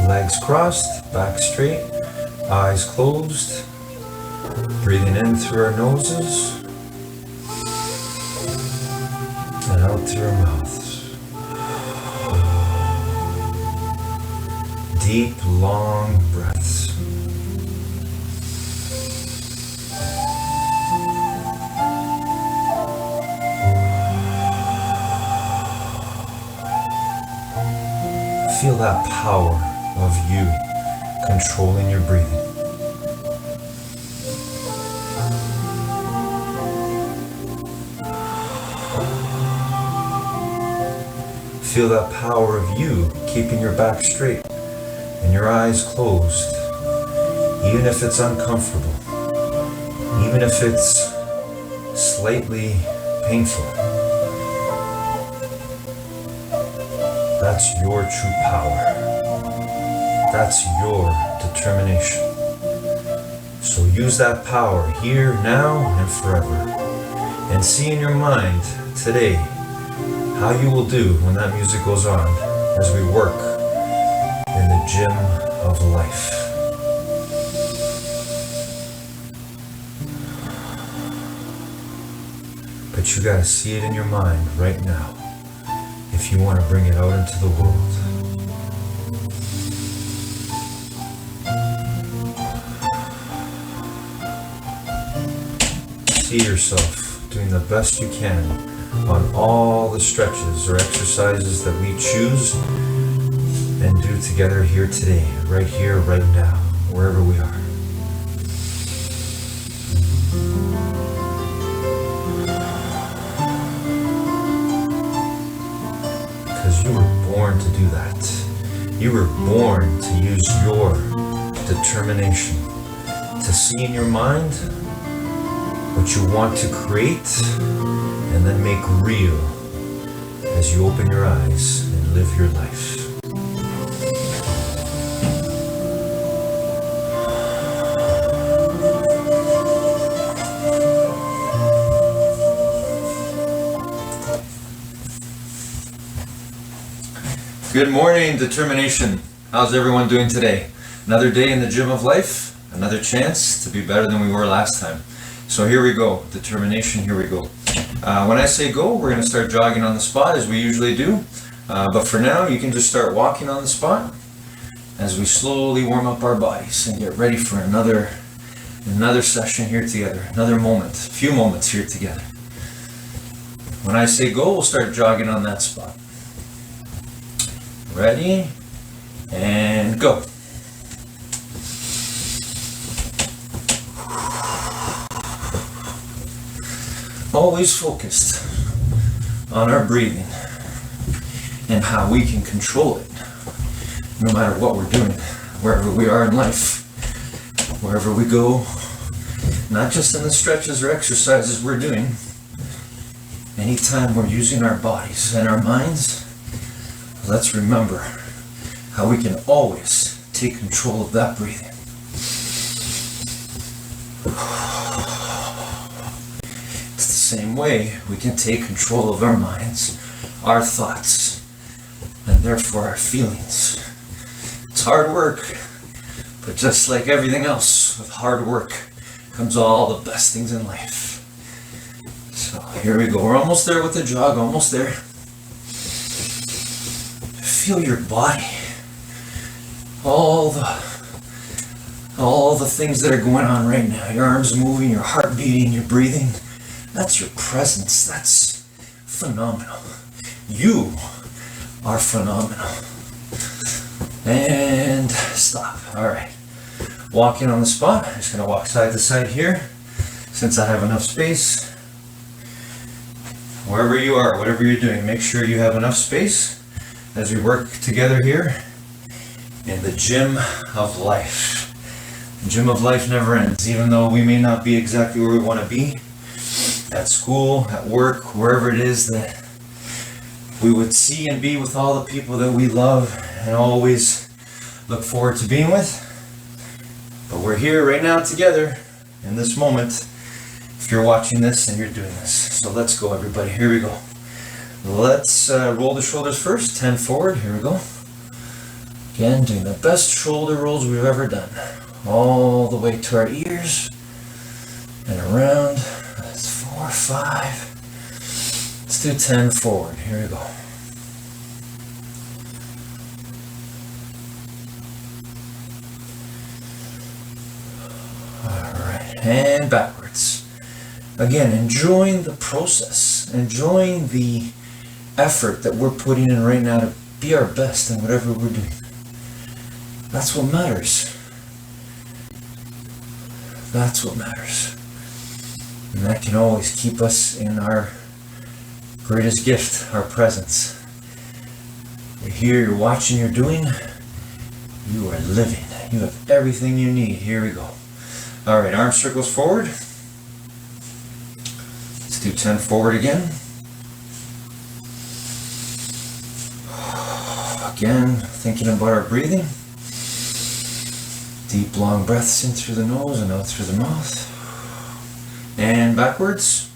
Legs crossed, back straight, eyes closed, breathing in through our noses and out through our mouths. Deep, long breaths. Feel that power of you controlling your breathing. Feel that power of you keeping your back straight and your eyes closed, even if it's uncomfortable, even if it's slightly painful. That's your true power. That's your determination. So use that power here, now, and forever. And see in your mind today how you will do when that music goes on as we work in the gym of life. But you gotta see it in your mind right now if you want to bring it out into the world. See yourself doing the best you can on all the stretches or exercises that we choose and do together here today, right now, wherever we are. Because you were born to do that. You were born to use your determination to see in your mind what you want to create and then make real as you open your eyes and live your life. Good morning, determination. How's everyone doing today? Another day in the gym of life, another chance to be better than we were last time. So here we go, determination, here we go. When I say go, we're going to start jogging on the spot as we usually do. But for now, you can just start walking on the spot as we slowly warm up our bodies and get ready for another session here together, another moment, a few moments here together. When I say go, we'll start jogging on that spot. Ready? And go. Always focused on our breathing and how we can control it, no matter what we're doing, wherever we are in life, wherever we go, not just in the stretches or exercises we're doing. Anytime we're using our bodies and our minds, let's remember how we can always take control of that breathing. It's the same way we can take control of our minds, our thoughts, and therefore our feelings. It's hard work, but just like everything else, with hard work comes all the best things in life. So here we go. We're almost there with the jog, almost there. Feel your body. All the things that are going on right now. Your arms moving, your heart beating, your breathing. That's your presence. That's phenomenal. You are phenomenal. And stop. All right. Walking on the spot. I'm just going to walk side to side here since I have enough space. Wherever you are, whatever you're doing, make sure you have enough space as we work together here in the gym of life. The gym of life never ends, even though we may not be exactly where we want to be at school, at work, wherever it is that we would see and be with all the people that we love and always look forward to being with. But we're here right now together in this moment if you're watching this and you're doing this. So let's go, everybody. Here we go. Let's roll the shoulders first. 10 forward. Here we go. Again, doing the best shoulder rolls we've ever done. All the way to our ears and around. That's 4, 5. Let's do 10 forward. Here we go. Alright, and backwards. Again, enjoying the process, enjoying the effort that we're putting in right now to be our best in whatever we're doing. That's what matters. That's what matters. And that can always keep us in our greatest gift, our presence. You're here, you're watching, you're doing, you are living. You have everything you need. Here we go. All right, arm circles forward. Let's do 10 forward again. Again, thinking about our breathing. Deep, long breaths in through the nose and out through the mouth. And backwards.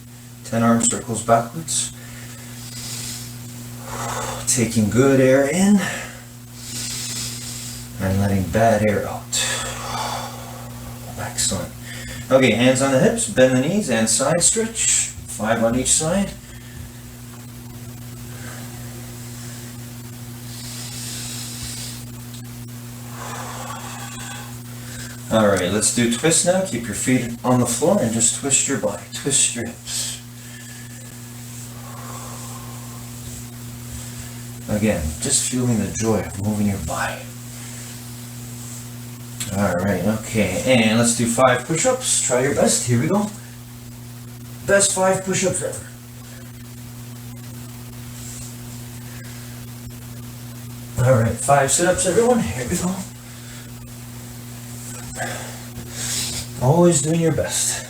10 arm circles backwards. Taking good air in and letting bad air out. Excellent. Okay, hands on the hips, bend the knees and side stretch. 5 on each side. Alright, let's do twist now. Keep your feet on the floor and just twist your body. Twist your hips. Again, just feeling the joy of moving your body. Alright, okay, and let's do 5 push-ups. Try your best. Here we go. Best 5 push-ups ever. Alright, 5 sit-ups, everyone. Here we go. Always doing your best.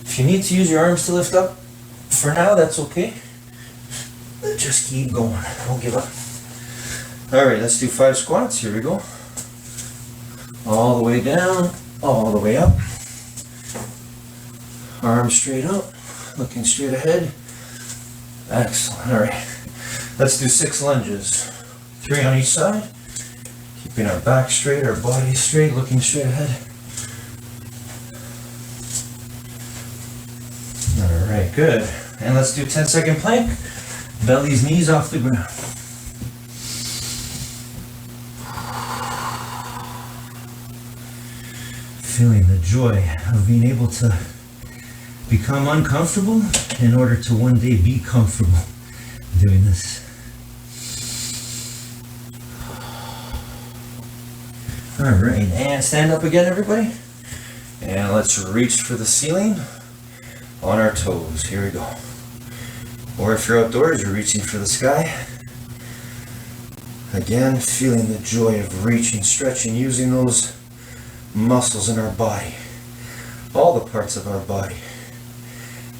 If you need to use your arms to lift up, for now, that's okay. Just keep going. Don't give up. Alright, let's do 5 squats. Here we go. All the way down, all the way up. Arms straight up, looking straight ahead. Excellent. Alright, let's do 6 lunges. 3 on each side. Keeping our back straight, our body straight, looking straight ahead. Alright, good. And let's do 10-second plank. Belly's knees off the ground. Feeling the joy of being able to become uncomfortable in order to one day be comfortable doing this. All right, and stand up again, everybody. And let's reach for the ceiling on our toes. Here we go. Or if you're outdoors, you're reaching for the sky. Again, feeling the joy of reaching, stretching, using those muscles in our body, all the parts of our body,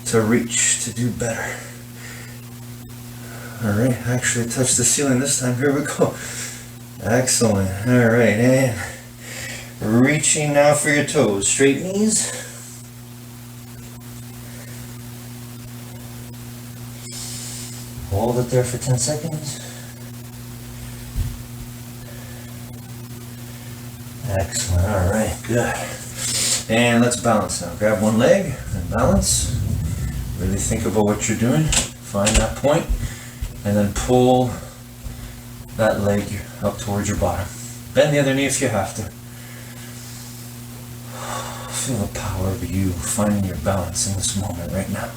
to reach, to do better. All right, actually touch the ceiling this time. Here we go. Excellent. All right, and reaching now for your toes. Straight knees. Hold it there for 10 seconds. Excellent. All right, good. And let's balance now. Grab one leg and balance. Really think about what you're doing. Find that point, and then pull that leg up towards your bottom. Bend the other knee if you have to. Feel the power of you finding your balance in this moment right now.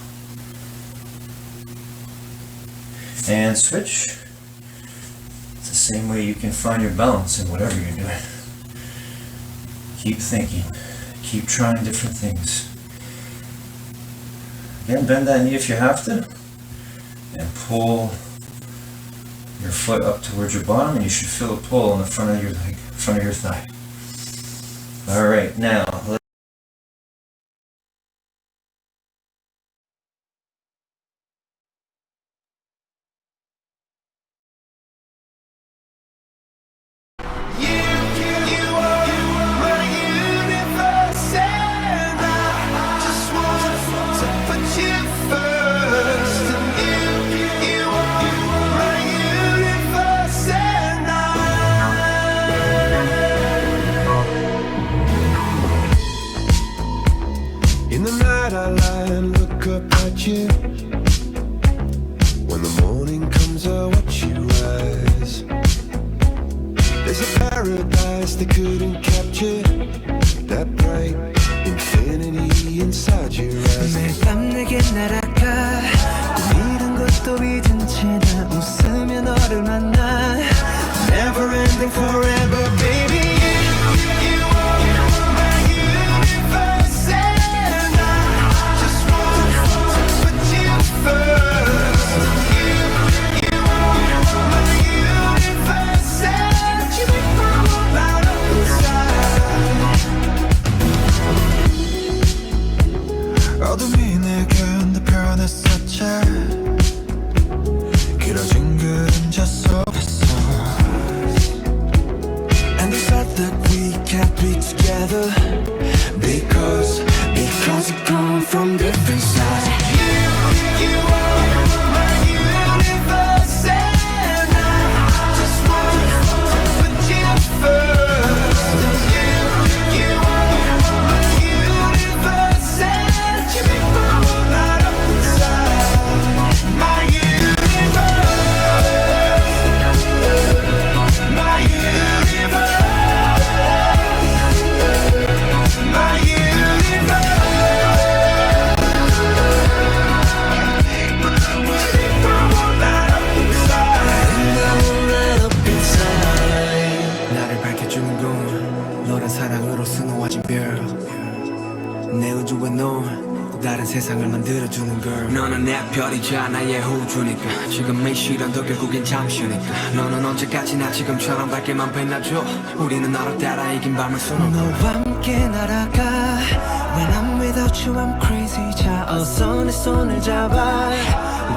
And switch. It's the same way you can find your balance in whatever you're doing. Keep thinking. Keep trying different things. Again, bend that knee if you have to. And pull your foot up towards your bottom, and you should feel a pull on the front of your leg, front of your thigh. All right, now in the night I lie and look up at you. When the morning comes I watch you rise. There's a paradise they couldn't capture, that bright infinity inside your eyes. 매일 밤 내게 날아가 또 잃은 것도 잊은 채 나 웃으며 너를 만나 Never ending forever baby You are my universe and I just want to put you first You are my universe and you make my world light up inside 어둠이 내게 변했었지. 길어진 그림자 속에서 And the fact that we can't be together Because we come from different sides You are my universe and I just want to put you first You are my universe and you make my world light up inside My universe My universe My universe 나를 밝혀주는 건 너란 사랑으로 수놓아진 별내 우주에 넌 다른 세상을 만들어주는 걸 너는 내 별이자 나의 우주니까 지금 이 시련도 결국엔 잠시니까 너는 언제까지나 지금처럼 밝게만 빛나줘 우리는 너를 따라 이긴 밤을 수놓고 너와 함께 날아가 When I'm without you I'm crazy 자 어서 내 손을 잡아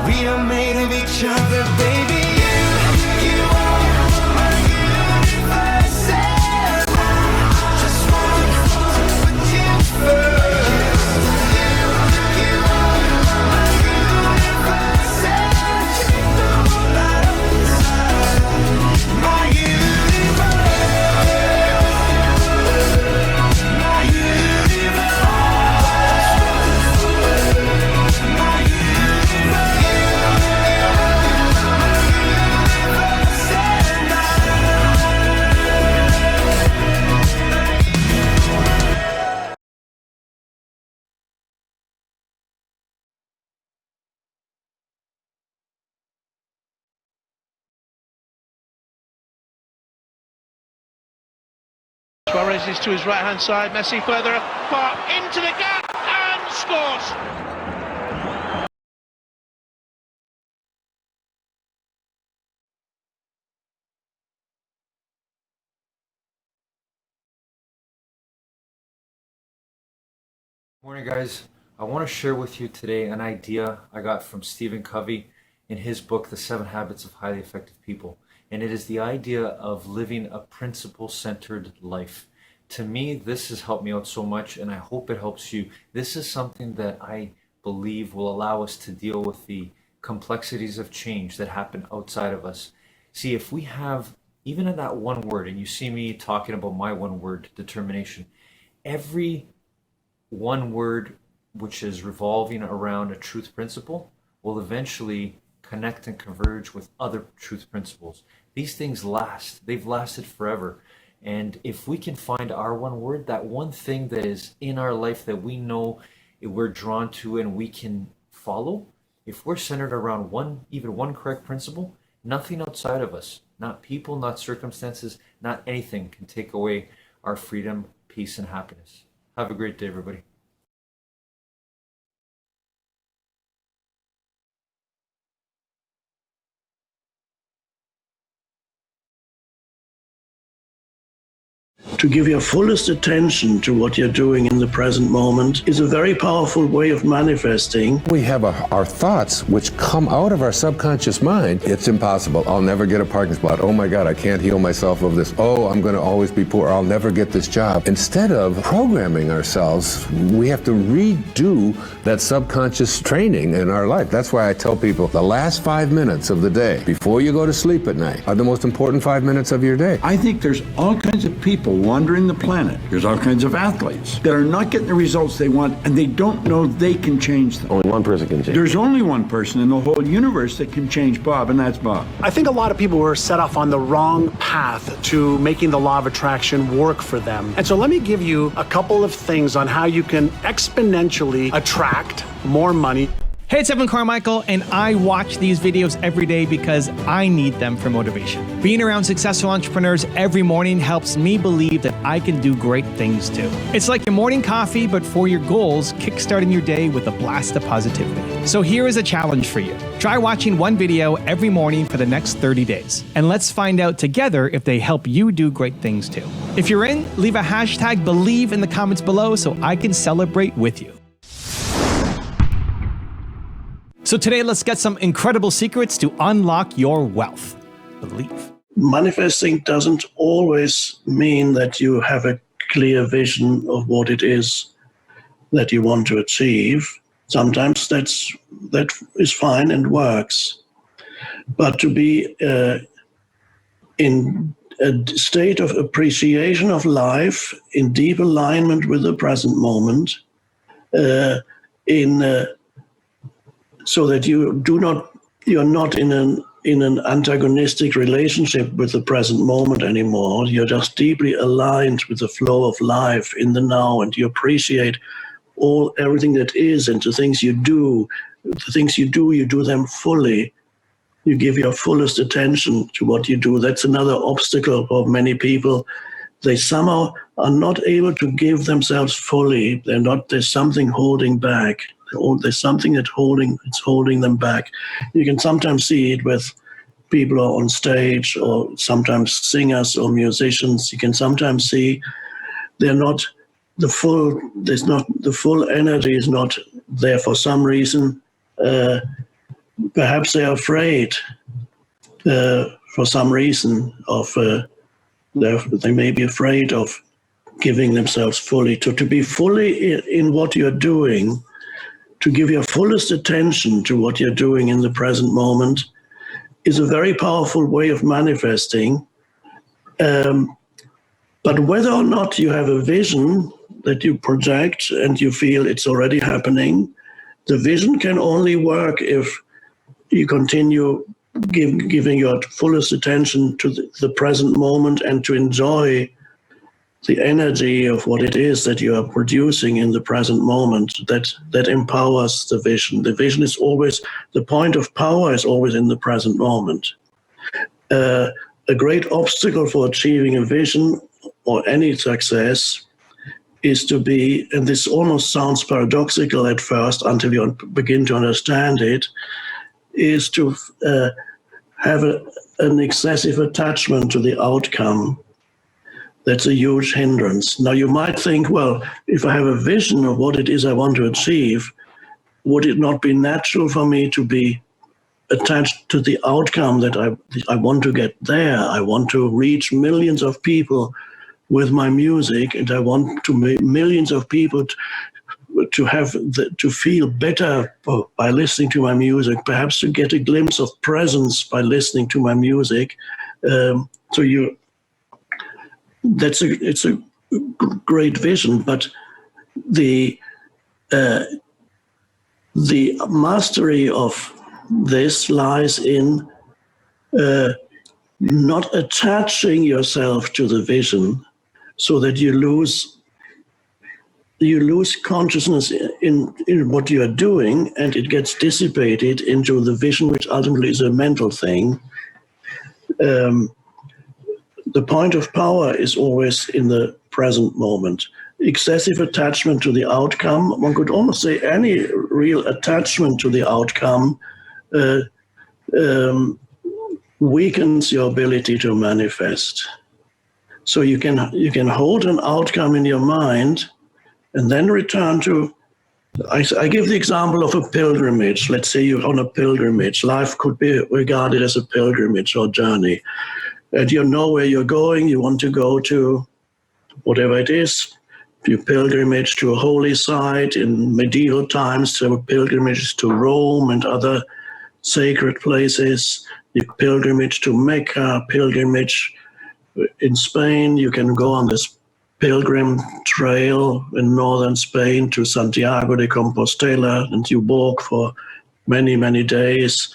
We are made of each other baby You are my universe and I just want to put you first Suarez is to his right-hand side. Messi further far into the gap and scores. Morning, guys. I want to share with you today an idea I got from Stephen Covey in his book, The 7 Habits of Highly Effective People. And it is the idea of living a principle-centered life. To me, this has helped me out so much, and I hope it helps you. This is something that I believe will allow us to deal with the complexities of change that happen outside of us. See, if we have, even in that one word, and you see me talking about my one word, determination, every one word which is revolving around a truth principle will eventually connect and converge with other truth principles. These things last. They've lasted forever. And if we can find our one word, that one thing that is in our life that we know we're drawn to and we can follow, if we're centered around even one correct principle, nothing outside of us, not people, not circumstances, not anything can take away our freedom, peace, and happiness. Have a great day, everybody. To give your fullest attention to what you're doing in the present moment is a very powerful way of manifesting. We have our thoughts which come out of our subconscious mind. It's impossible. I'll never get a parking spot. Oh my God, I can't heal myself of this. Oh, I'm going to always be poor. I'll never get this job. Instead of programming ourselves, we have to redo that subconscious training in our life. That's why I tell people the last 5 minutes of the day before you go to sleep at night are the most important 5 minutes of your day. I think there's all kinds of people wandering the planet. There's all kinds of athletes that are not getting the results they want, and they don't know they can change them. Only one person can change. There's only one person in the whole universe that can change Bob, and that's Bob. I think a lot of people were set off on the wrong path to making the law of attraction work for them. And so let me give you a couple of things on how you can exponentially attract more money. Hey, it's Evan Carmichael, and I watch these videos every day because I need them for motivation. Being around successful entrepreneurs every morning helps me believe that I can do great things too. It's like your morning coffee, but for your goals, kickstarting your day with a blast of positivity. So here is a challenge for you. Try watching one video every morning for the next 30 days, and let's find out together if they help you do great things too. If you're in, leave a hashtag BELIEVE in the comments below so I can celebrate with you. So today, let's get some incredible secrets to unlock your wealth. Believe. Manifesting doesn't always mean that you have a clear vision of what it is that you want to achieve. Sometimes that is fine and works. But to be in a state of appreciation of life, in deep alignment with the present moment, so that you're not in an antagonistic relationship with the present moment anymore. You're just deeply aligned with the flow of life in the now, and you appreciate everything that is, and the things you do. The things you do them fully. You give your fullest attention to what you do. That's another obstacle for many people. They somehow are not able to give themselves fully. There's something holding back. There's something that's holding them back. You can sometimes see it with people who are on stage, or sometimes singers or musicians. You can sometimes see the full energy is not there for some reason. Perhaps they're afraid for some reason they may be afraid of giving themselves fully. To be fully in what you're doing, to give your fullest attention to what you're doing in the present moment is a very powerful way of manifesting. But whether or not you have a vision that you project and you feel it's already happening, the vision can only work if you continue giving your fullest attention to the present moment and to enjoy the energy of what it is that you are producing in the present moment. That empowers the vision. The vision is always, the point of power is always in the present moment. A great obstacle for achieving a vision or any success is to be, and this almost sounds paradoxical at first until you begin to understand it, is to have an excessive attachment to the outcome. That's a huge hindrance. Now you might think, well, if I have a vision of what it is I want to achieve, would it not be natural for me to be attached to the outcome that I want to get there? I want to reach millions of people with my music, and I want to make millions of people to feel better by listening to my music, perhaps to get a glimpse of presence by listening to my music. It's a great vision, but the mastery of this lies in not attaching yourself to the vision, so that you lose consciousness in what you are doing, and it gets dissipated into the vision, which ultimately is a mental thing. The point of power is always in the present moment. Excessive attachment to the outcome, one could almost say any real attachment to the outcome weakens your ability to manifest. So you can hold an outcome in your mind and then return to, I give the example of a pilgrimage. Let's say you're on a pilgrimage. Life could be regarded as a pilgrimage or journey. And you know where you're going. You want to go to whatever it is. You pilgrimage to a holy site. In medieval times, there were pilgrimages to Rome and other sacred places. You pilgrimage to Mecca, pilgrimage in Spain. You can go on this pilgrim trail in northern Spain to Santiago de Compostela, and you walk for many, many days.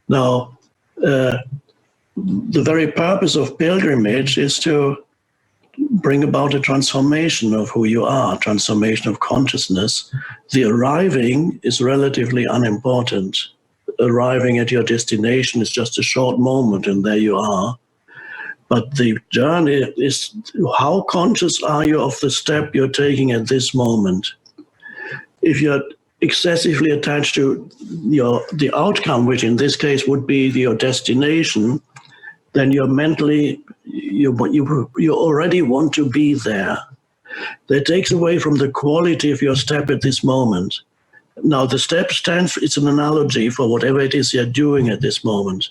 Now, the very purpose of pilgrimage is to bring about a transformation of who you are, transformation of consciousness. The arriving is relatively unimportant. Arriving at your destination is just a short moment, and there you are. But the journey is, how conscious are you of the step you're taking at this moment? If you're excessively attached to the outcome, which in this case would be your destination, then you're mentally, you already want to be there. That takes away from the quality of your step at this moment. Now, the step stands, it's an analogy for whatever it is you're doing at this moment.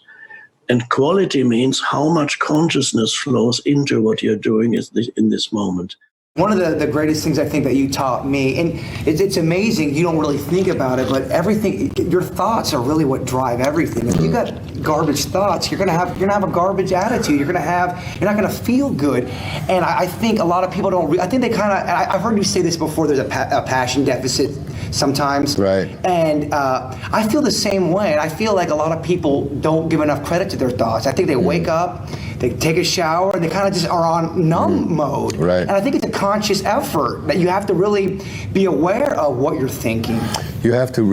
And quality means how much consciousness flows into what you're doing in this moment. One of the greatest things I think that you taught me, and it's amazing, you don't really think about it, but everything, your thoughts are really what drive everything. If you got garbage thoughts, you're gonna have a garbage attitude. You're not gonna feel good. And I think a lot of people don't. I think they kind of. I've heard you say this before. There's a passion deficit sometimes. Right. And I feel the same way. I feel like a lot of people don't give enough credit to their thoughts. I think they wake up, they take a shower, and they kind of just are on numb mode. Right. And I think it's a conscious effort that you have to really be aware of what you're thinking. You have to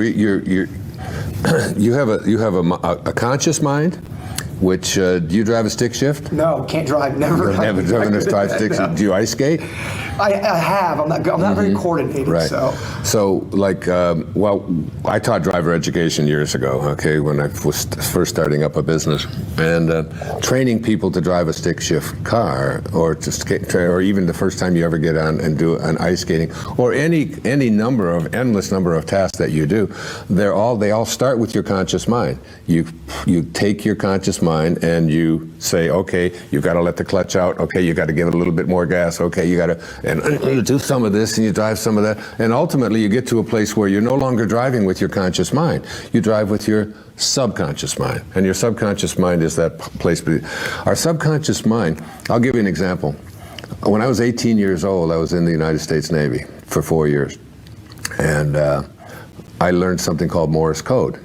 you have a conscious mind, which do you drive a stick shift? No, can't drive. Never driven a stick shift. Do you ice skate? I have. I'm not very coordinated. Right. So like, I taught driver education years ago. Okay, when I was first starting up a business, and training people to drive a stick shift car, or to skate, or even the first time you ever get on and do an ice skating, or any endless number of tasks that you do, they all start with your conscious mind. You take your conscious mind and you say, okay, you've got to let the clutch out. Okay, you got to give it a little bit more gas. Okay, you got to. And you do some of this and you drive some of that, and ultimately you get to a place where you're no longer driving with your conscious mind. You drive with your subconscious mind, and your subconscious mind is that place. Our subconscious mind, I'll give you an example. When I was 18 years old, I was in the United States Navy for 4 years, and I learned something called Morse code.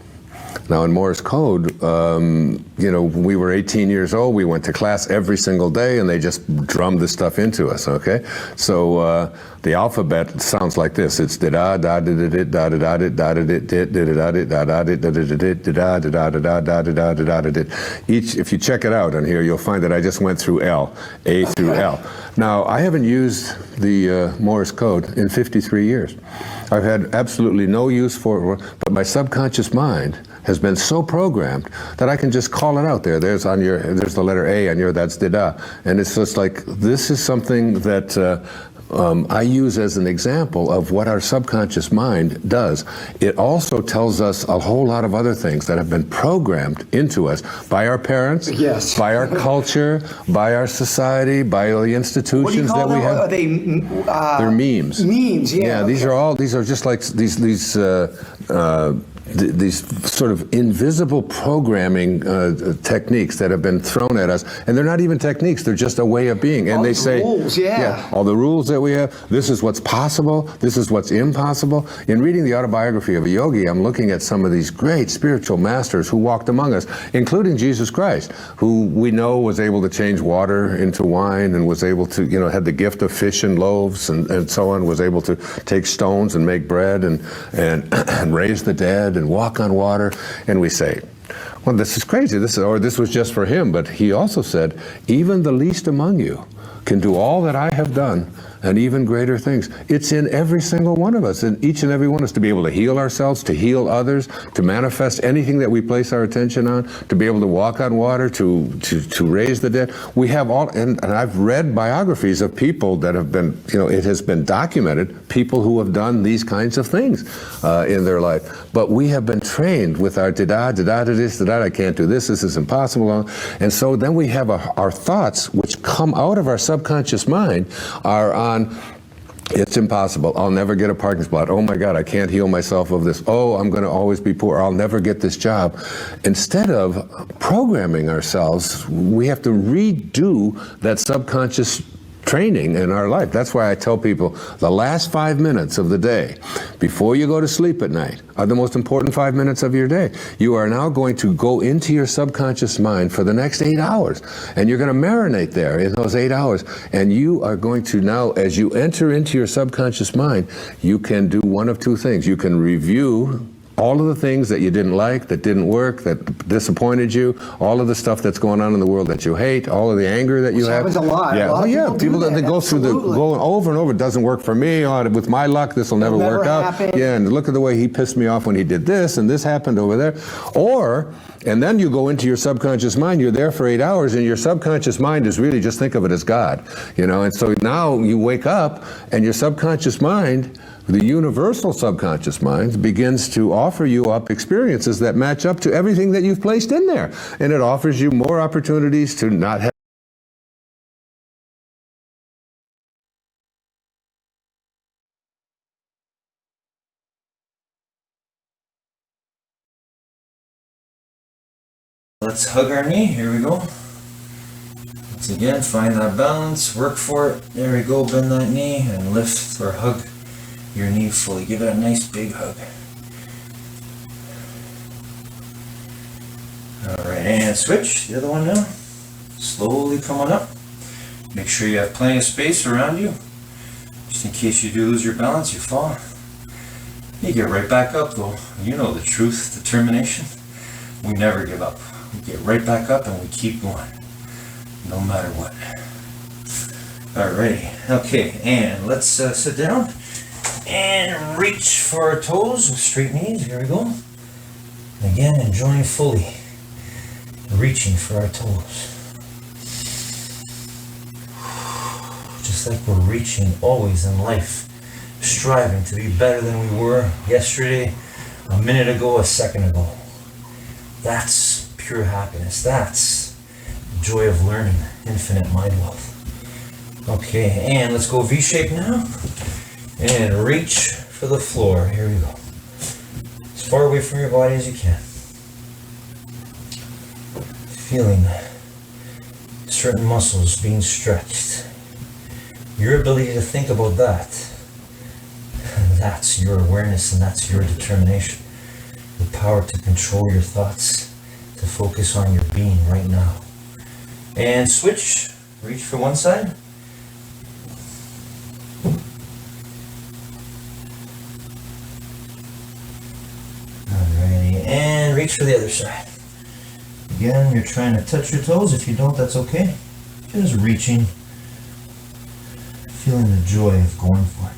Now in Morse code, when we were 18 years old, we went to class every single day and they just drummed this stuff into us, okay? So the alphabet sounds like this. It's da da da da da da da da da da da da da. Each, if you check it out on here, you'll find that I just went through L, A through L. Now, I haven't used the Morse code in 53 years. I've had absolutely no use for it, but my subconscious mind has been so programmed that I can just call it out there. There's the letter A on your, that's da, and it's just like, this is something that I use as an example of what our subconscious mind does. It also tells us a whole lot of other things that have been programmed into us by our parents, yes, by our culture, by our society, by the institutions that we have. Are they, they're memes. Memes, yeah. Yeah, okay. these are just like these sort of invisible programming techniques that have been thrown at us, and they're not even techniques, they're just a way of being. And all they the say, rules, yeah, all the rules that we have, this is what's possible, this is what's impossible. In reading the autobiography of a yogi, I'm looking at some of these great spiritual masters who walked among us, including Jesus Christ, who we know was able to change water into wine and was able to, had the gift of fish and loaves and so on, was able to take stones and make bread and raise the dead and walk on water. And we say, well, this is crazy. This was just for him. But he also said, even the least among you can do all that I have done and even greater things. It's in every single one of us, in each and every one of us, to be able to heal ourselves, to heal others, to manifest anything that we place our attention on, to be able to walk on water, to raise the dead. We have all, and I've read biographies of people that have been, it has been documented, people who have done these kinds of things in their life. But we have been trained with our I can't do this is impossible. And so then we have our thoughts, which come out of our subconscious mind, are on, it's impossible, I'll never get a parking spot, oh my God, I can't heal myself of this, oh, I'm going to always be poor, I'll never get this job. Instead of programming ourselves, we have to redo that subconscious training in our life. That's why I tell people the last 5 minutes of the day before you go to sleep at night are the most important 5 minutes of your day. You are now going to go into your subconscious mind for the next 8 hours, and you're going to marinate there in those 8 hours, and you are going to now, as you enter into your subconscious mind, you can do one of two things. You can review all of the things that you didn't like, that didn't work, that disappointed you, all of the stuff that's going on in the world that you hate, all of the anger that you have. Happens a lot. Yeah, a lot of people that go through going over and over, it doesn't work for me, with my luck, this will never work out. Yeah, and look at the way he pissed me off when he did this, and this happened over there. And then you go into your subconscious mind, you're there for 8 hours, and your subconscious mind is really, just think of it as God, and so now you wake up, and your subconscious mind, the universal subconscious mind, begins to offer you up experiences that match up to everything that you've placed in there. And it offers you more opportunities to not have. Let's hug our knee. Here we go. Once again, find that balance, work for it. There we go. Bend that knee and lift or hug your knee fully. Give it a nice big hug. Alright, and switch. The other one now. Slowly come on up. Make sure you have plenty of space around you. Just in case you do lose your balance, you fall. You get right back up though. You know the truth, determination. We never give up. We get right back up and we keep going. No matter what. Alrighty. Okay, and let's sit down. And reach for our toes with straight knees. Here we go. And again, enjoying fully. Reaching for our toes. Just like we're reaching always in life. Striving to be better than we were yesterday, a minute ago, a second ago. That's pure happiness. That's the joy of learning. Infinite mind wealth. Okay, and let's go V-shape now. And reach for the floor. Here we go. As far away from your body as you can. Feeling certain muscles being stretched. Your ability to think about that. That's your awareness and that's your determination. the power to control your thoughts, to focus on your being right now. And switch, reach for one side. Alrighty, and reach for the other side. Again, you're trying to touch your toes. If you don't, that's okay. Just reaching, feeling the joy of going for it.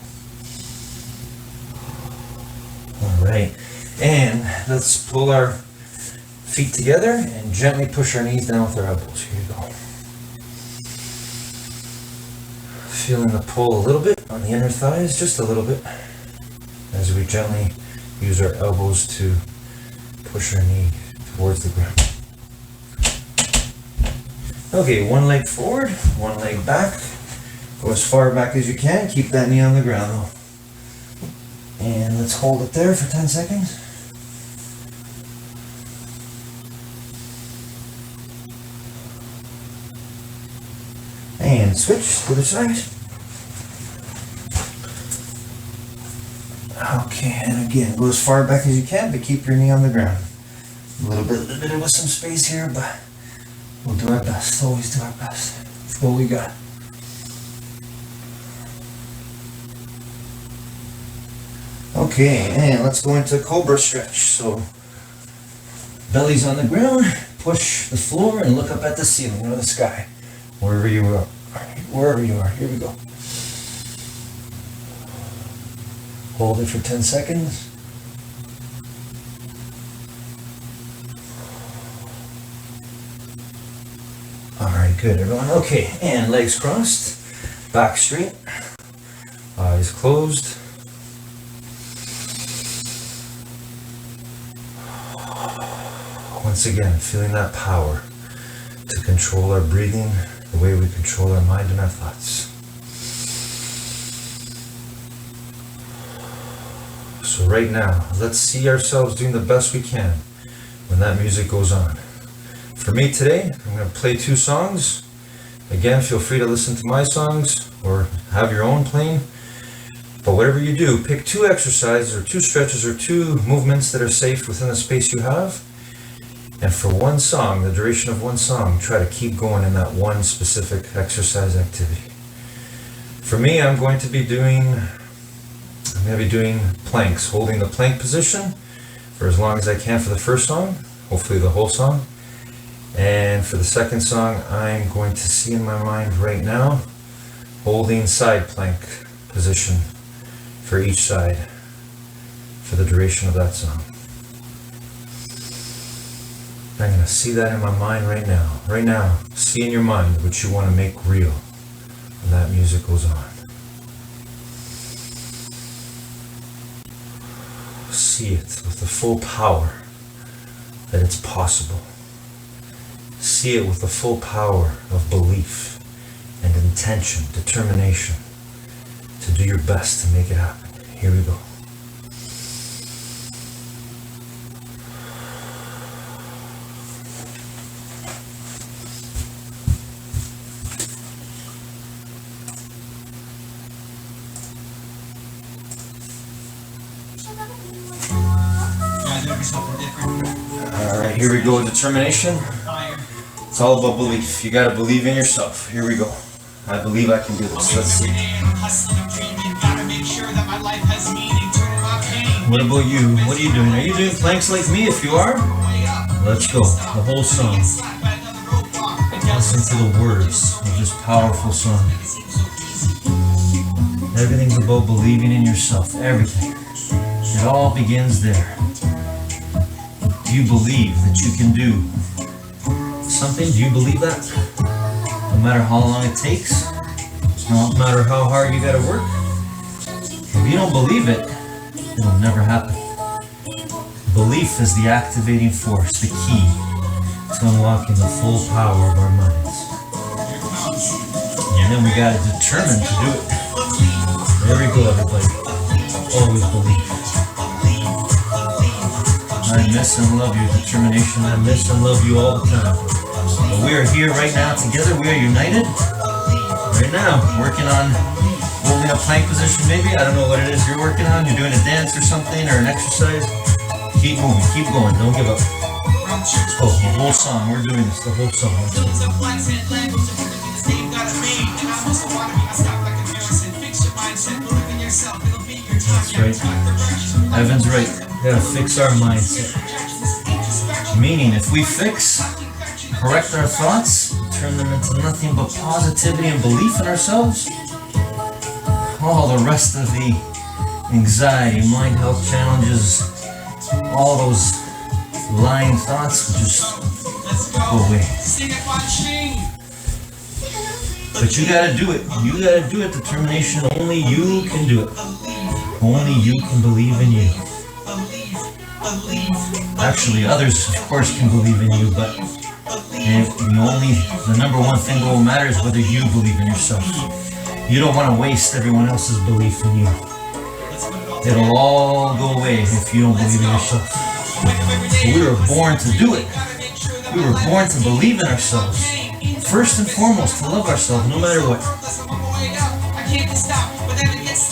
Alright, and let's pull our feet together and gently push our knees down with our elbows. Here you go. Feeling the pull a little bit on the inner thighs, just a little bit, as we gently use our elbows to push our knee towards the ground. Okay, one leg forward, one leg back. Go as far back as you can. Keep that knee on the ground though. And let's hold it there for 10 seconds. And switch to the side. Okay, and again, go as far back as you can, but keep your knee on the ground. A little bit with some space here, but we'll do our best. Always do our best. That's what we got. Okay, and let's go into Cobra stretch. So, belly's on the ground, push the floor, and look up at the ceiling or the sky. Wherever you are. Wherever you are. Here we go. Hold it for 10 seconds. Alright, good everyone. Okay, and legs crossed, back straight, eyes closed. Once again, feeling that power to control our breathing the way we control our mind and our thoughts. So right now, let's see ourselves doing the best we can when that music goes on. For me today, I'm going to play 2 songs. Again, feel free to listen to my songs or have your own playing. But whatever you do, pick 2 exercises or 2 stretches or 2 movements that are safe within the space you have. And for one song, the duration of one song, try to keep going in that one specific exercise activity. For me, I'm going to be doing planks, holding the plank position for as long as I can for the first song, hopefully the whole song. And for the second song, I'm going to see in my mind right now, holding side plank position for each side for the duration of that song. I'm going to see that in my mind right now. Right now, see in your mind what you want to make real when that music goes on. See it with the full power that it's possible. See it with the full power of belief and intention, determination to do your best to make it happen. Here we go. Alright, here we go, determination. It's all about belief. You gotta believe in yourself. Here we go. I believe I can do this. Let's see. What about you? What are you doing? Are you doing planks like me? If you are, let's go. The whole song. Listen to the words of this powerful song. Everything's about believing in yourself. Everything. It all begins there. Do you believe that you can do something? Do you believe that? No matter how long it takes, no matter how hard you gotta work, if you don't believe it, it'll never happen. Belief is the activating force, the key to unlocking the full power of our minds. And then we gotta determine to do it. There we go, everybody. Always believe. I miss and love your determination. I miss and love you all the time. But we are here right now together. We are united. Right now, working on holding a plank position maybe. I don't know what it is you're working on. You're doing a dance or something or an exercise. Keep moving, keep going, don't give up. Let's go, the whole song, we're doing this, the whole song. That's right. Evan's right. We gotta fix our mindset. Meaning, if we correct our thoughts, turn them into nothing but positivity and belief in ourselves, all the rest of the anxiety, mind health challenges, all those lying thoughts will just go away. But you gotta do it. You gotta do it. Determination. Only you can do it. Only you can believe in you. Actually, others, of course, can believe in you, but the number one thing that will matter is whether you believe in yourself. You don't want to waste everyone else's belief in you. It'll all go away if you don't believe in yourself. We were born to do it. We were born to believe in ourselves. First and foremost, to love ourselves no matter what.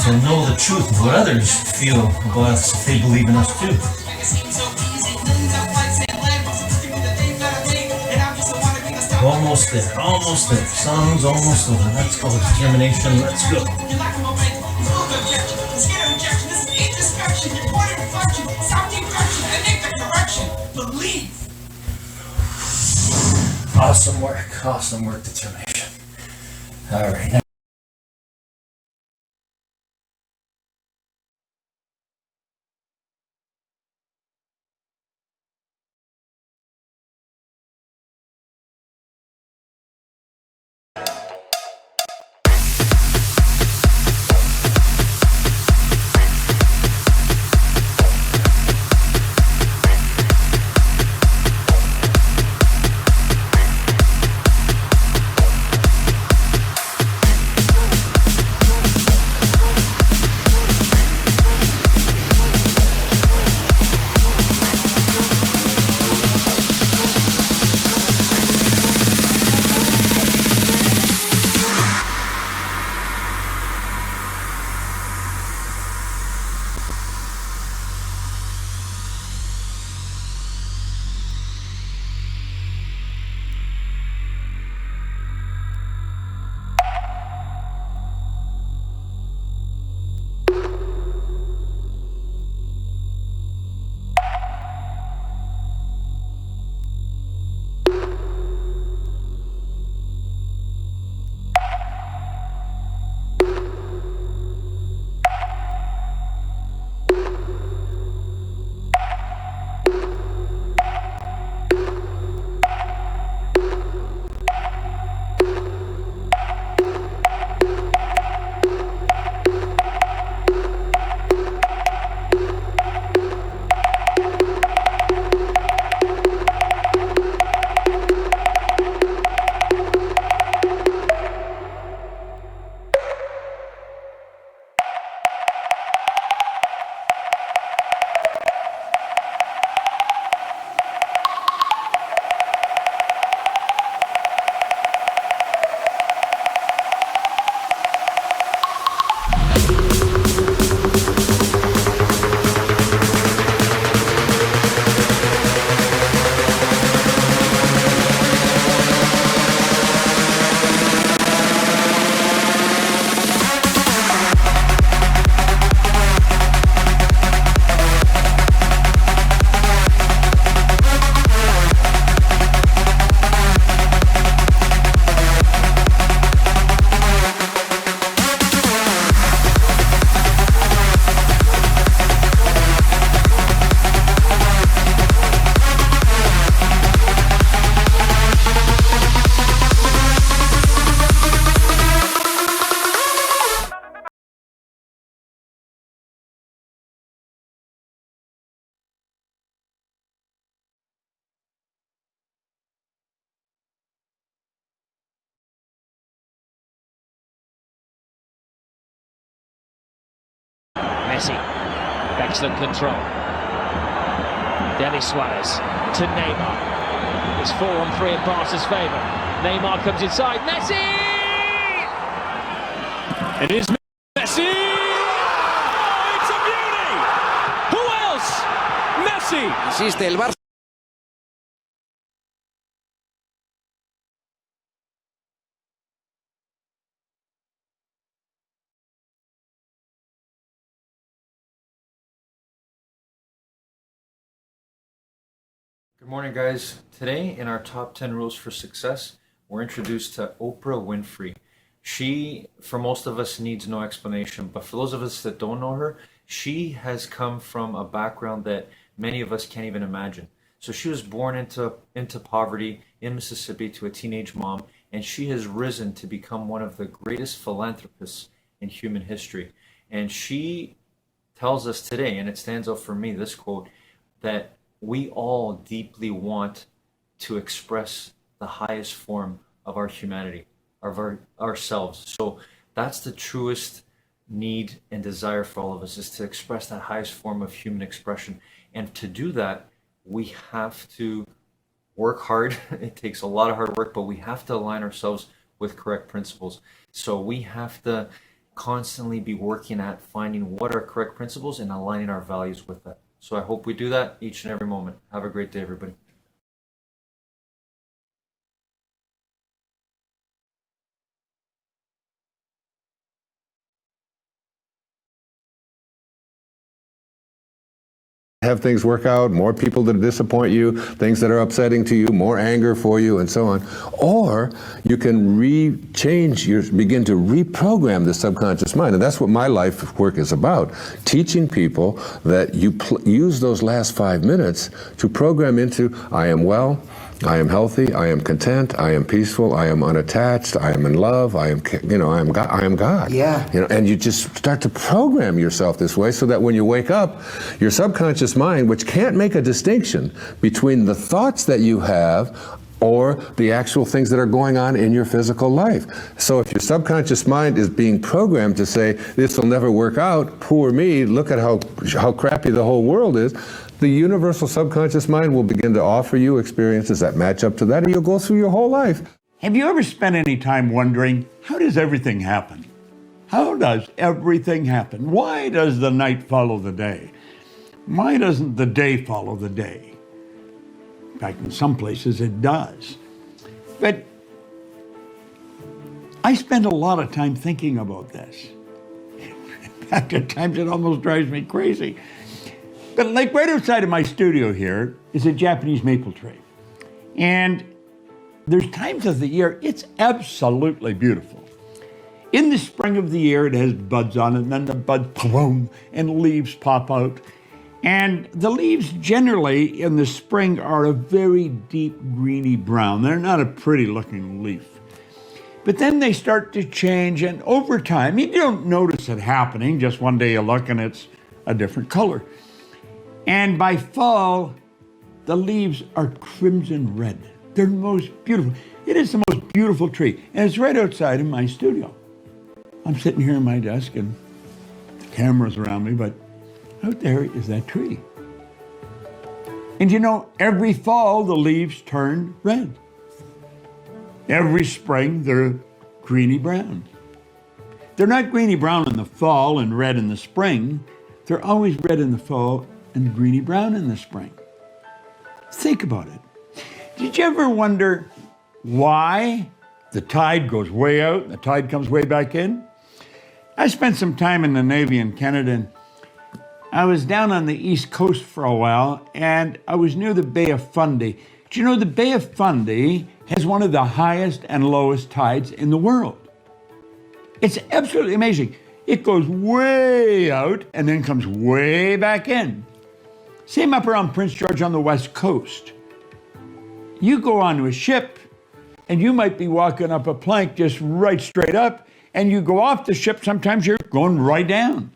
To know the truth of what others feel about us if they believe in us too. Almost there, almost there. Song's almost over. Let's go. Determination, let's go. Awesome work, determination. All right. Messi, excellent control. Denis Suarez to Neymar. It's 4-on-3 in Barca's favour. Neymar comes inside. Messi! It is Messi! Oh, it's a beauty! Who else? Messi! Messi. Insiste el Barça. Good morning, guys. Today, in our top 10 rules for success, we're introduced to Oprah Winfrey. She, for most of us, needs no explanation, but for those of us that don't know her, she has come from a background that many of us can't even imagine. So she was born into poverty in Mississippi to a teenage mom, and she has risen to become one of the greatest philanthropists in human history. And she tells us today, and it stands out for me, this quote, that we all deeply want to express the highest form of our humanity, of ourselves. So that's the truest need and desire for all of us, is to express that highest form of human expression. And to do that, we have to work hard. It takes a lot of hard work, but we have to align ourselves with correct principles. So we have to constantly be working at finding what are correct principles and aligning our values with that. So I hope we do that each and every moment. Have a great day, everybody. Have things work out, more people that disappoint you, things that are upsetting to you, more anger for you, and so on. Or you can begin to reprogram the subconscious mind. And that's what my life work is about, teaching people that you use those last 5 minutes to program into, I am well, I am healthy, I am content, I am peaceful, I am unattached, I am in love, I am God. Yeah. And you just start to program yourself this way so that when you wake up, your subconscious mind, which can't make a distinction between the thoughts that you have or the actual things that are going on in your physical life. So if your subconscious mind is being programmed to say, this will never work out, poor me, look at how crappy the whole world is, the universal subconscious mind will begin to offer you experiences that match up to that, and you'll go through your whole life. Have you ever spent any time wondering, how does everything happen? How does everything happen? Why does the night follow the day? Why doesn't the day follow the day? In fact, in some places it does. But I spend a lot of time thinking about this. In fact, at times it almost drives me crazy. But like right outside of my studio here is a Japanese maple tree. And there's times of the year it's absolutely beautiful. In the spring of the year, it has buds on it, and then the buds, boom, and leaves pop out. And the leaves generally in the spring are a very deep greeny brown. They're not a pretty looking leaf. But then they start to change, and over time, you don't notice it happening. Just one day you look and it's a different color. And by fall, the leaves are crimson red. They're the most beautiful. It is the most beautiful tree. And it's right outside of my studio. I'm sitting here at my desk and the camera's around me, but out there is that tree. And you know, every fall, the leaves turn red. Every spring, they're greeny brown. They're not greeny brown in the fall and red in the spring. They're always red in the fall and greeny brown in the spring. Think about it. Did you ever wonder why the tide goes way out and the tide comes way back in? I spent some time in the Navy in Canada, and I was down on the East Coast for a while, and I was near the Bay of Fundy. Do you know the Bay of Fundy has one of the highest and lowest tides in the world? It's absolutely amazing. It goes way out and then comes way back in. Same up around Prince George on the West Coast. You go onto a ship and you might be walking up a plank just right straight up, and you go off the ship, sometimes you're going right down.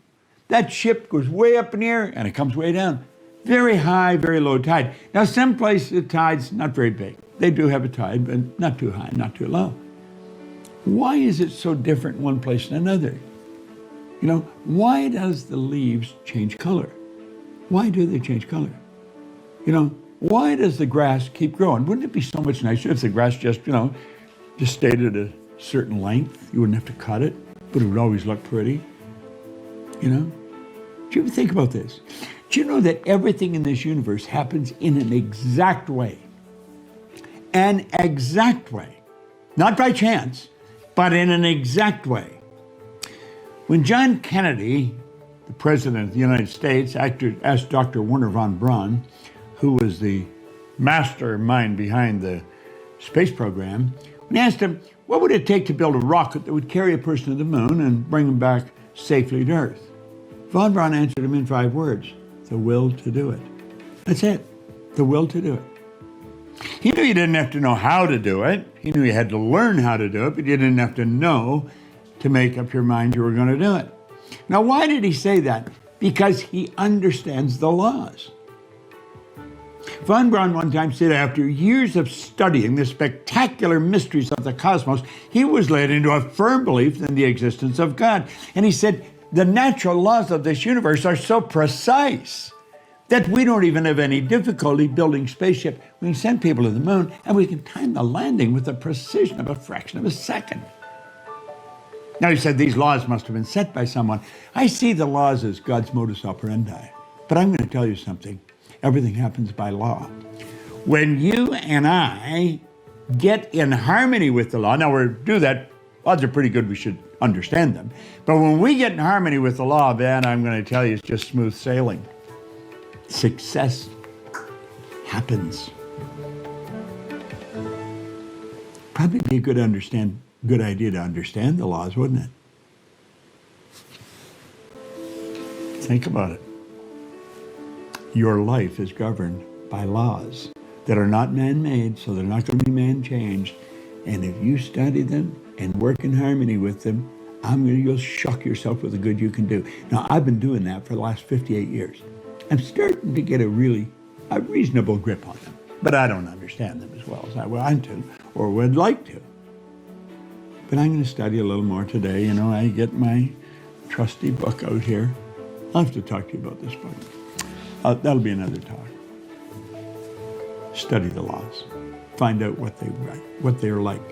That ship goes way up in the air and it comes way down. Very high, very low tide. Now, some places the tide's not very big. They do have a tide, but not too high, not too low. Why is it so different in one place than another? You know, why does the leaves change color? Why do they change color? You know, why does the grass keep growing? Wouldn't it be so much nicer if the grass just stayed at a certain length? You wouldn't have to cut it, but it would always look pretty. You know? Do you ever think about this? Do you know that everything in this universe happens in an exact way? An exact way. Not by chance, but in an exact way. When John Kennedy, the President of the United States, asked Dr. Wernher von Braun, who was the mastermind behind the space program, when he asked him, what would it take to build a rocket that would carry a person to the moon and bring him back safely to Earth? Von Braun answered him in 5 words: the will to do it. That's it, the will to do it. He knew you didn't have to know how to do it. He knew you had to learn how to do it, but you didn't have to know to make up your mind you were going to do it. Now, why did he say that? Because he understands the laws. Von Braun one time said after years of studying the spectacular mysteries of the cosmos, he was led into a firm belief in the existence of God. And he said, the natural laws of this universe are so precise that we don't even have any difficulty building spaceship. We can send people to the moon and we can time the landing with the precision of a fraction of a second. Now, he said these laws must have been set by someone. I see the laws as God's modus operandi. But I'm going to tell you something. Everything happens by law. When you and I get in harmony with the law, now we do that, odds are pretty good we should understand them. But when we get in harmony with the law, then I'm going to tell you it's just smooth sailing. Success happens. Probably be a good idea to understand the laws, wouldn't it? Think about it. Your life is governed by laws that are not man-made, so they're not going to be man-changed. And if you study them and work in harmony with them, you'll shock yourself with the good you can do. Now, I've been doing that for the last 58 years. I'm starting to get a reasonable grip on them, but I don't understand them as well as I want to or would like to. But I'm going to study a little more today. You know, I get my trusty book out here. I'll have to talk to you about this book. That'll be another talk. Study the laws. Find out what they're like.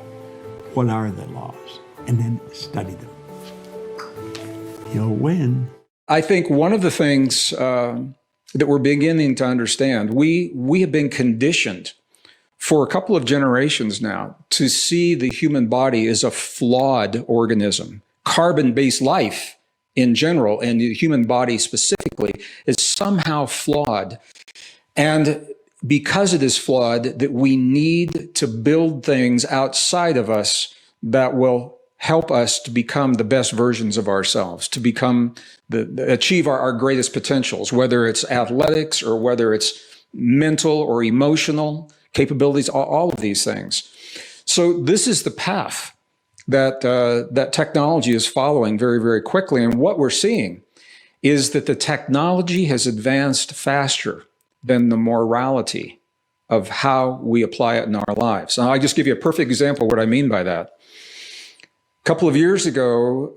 What are the laws? And then study them. You'll win. I think one of the things that we're beginning to understand, we have been conditioned for a couple of generations now to see the human body as a flawed organism. Carbon-based life in general, and the human body specifically, is somehow flawed. And because it is flawed, that we need to build things outside of us that will help us to become the best versions of ourselves, to become achieve our greatest potentials, whether it's athletics or whether it's mental or emotional capabilities, all of these things. So this is the path that technology is following very, very quickly. And what we're seeing is that the technology has advanced faster than the morality of how we apply it in our lives. Now, I'll just give you a perfect example of what I mean by that. A couple of years ago,